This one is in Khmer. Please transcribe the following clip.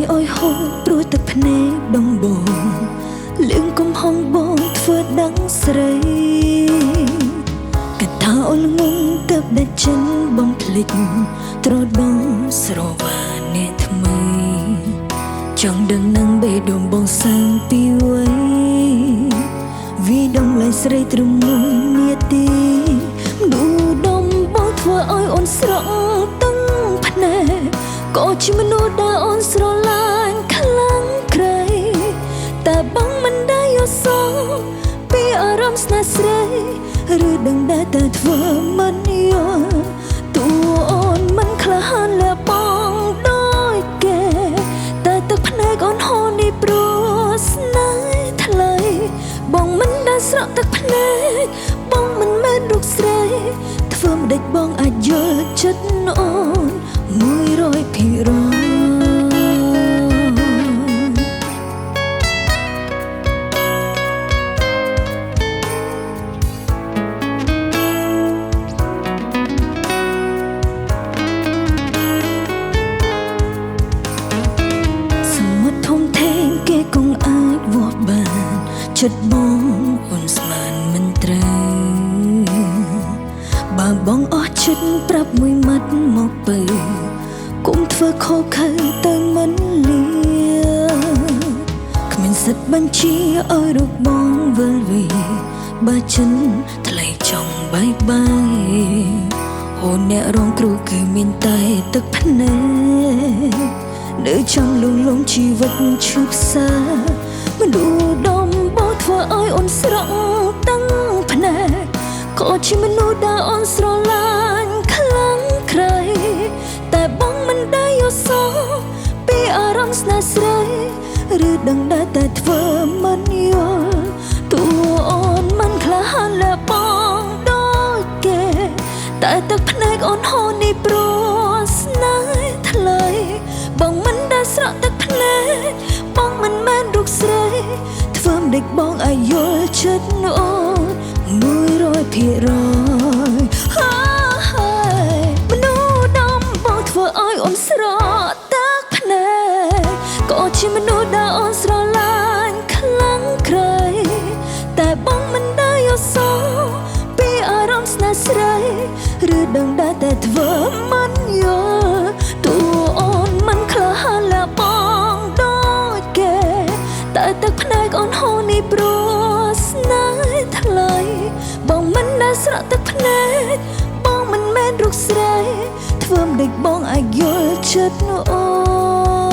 ôi hôn đôiទឹកភ្នែកដំបងលឿងកំហងបងធ្វើដឹងស្រីកថាអូនងងទៅដាច់ចិនបំភ្លេចត្របងស្រវាអ្នកថ្មីចង់ដឹងនឹងបេះដូងបងសាំងពីវ័យវីដំឡៃស្រីត្រឹមមួយនាទីដួដំបងធ្វើឲ្យអូនស្រក់ទឹកភ្នែកក៏ជាមនុស្សដែលអូនស្រឡាញ់ខ្លាំងក្រៃតែបងមិនដែលយល់សោកពីអារម្មណ៍ស្នេហ៍ស្រីឬដឹងដែលតែធ្វើមិនយល់តួអូនមិនក្លាហានលះបង់ដូចគេតែទឹកភ្នែកអូនហូរនេះព្រោះស្នេហ៍ថ្លៃបងមិនដែលស្រក់ទឹកភ្នែកបងមិនមែនរូបស្រីធ្វើមិនដេចបងអាចយល់ចិត្តអូន100%ចិត្តបងអូនស្មានមិនត្រូវបើបងអស់ចិត្តប្រាប់មួយម៉ាត់មកទៅគុំធ្វើខុសខើទៅមិនលាគ្មានសិទ្ធបញ្ជាឲ្យរូបបងវិលវីបើចិនថ្លៃចង់បាយអូនអ្នករងគ្រោះគឺមានតែទឹកភ្នែកនៅចង់លងលងជីវិតឈឺផ្សាមនុស្សដំបងធ្វើឲ្យអូនស្រក់ទាំងភ្នែកក៏ជាមនុស្សដែលអូនស្រឡាញ់ខ្លាំងក្រៃតែបងមិនដែលយល់សោកពីអារម្មណ៍ស្នេហ៍ស្រីឬដឹងដែលតែធ្វើមិនយល់តួអូនមិនក្លាហានលះបង់ដូចគេតែទឹកភ្នែកអូនហូរនេះព្រោះស្នេហ៍ថ្លៃបងមិនដែលស្រក់ទឹកភ្នែកបងមិនមែនរូបស្រីធ្វើមិនដេចបងអាយយល់ចិត្តអូន100%មនុស្សដំបងធ្វើឲ្យអូនស្រក់ទឹកភ្នែកក៏ជាមនុស្សដែលអូនស្រឡាញ់ខ្លាំងក្រៃតែបងមិនដែលយល់សោកពីអារម្មណ៍ស្នេហ៍ស្រីឬដឹងដែលតែធ្វើមិនយល់តួអូនមិនក្លាហានលះបង់ដូចគេតែទឹកភ្នែកអូនហូរនេះព្រោះស្នេហ៍ថ្លៃបងមិនដែលស្រក់ទឹកភ្នែកបងមិនមែនរូបស្រីធ្វើមិនដេចបងអាចយល់ចិត្តអូន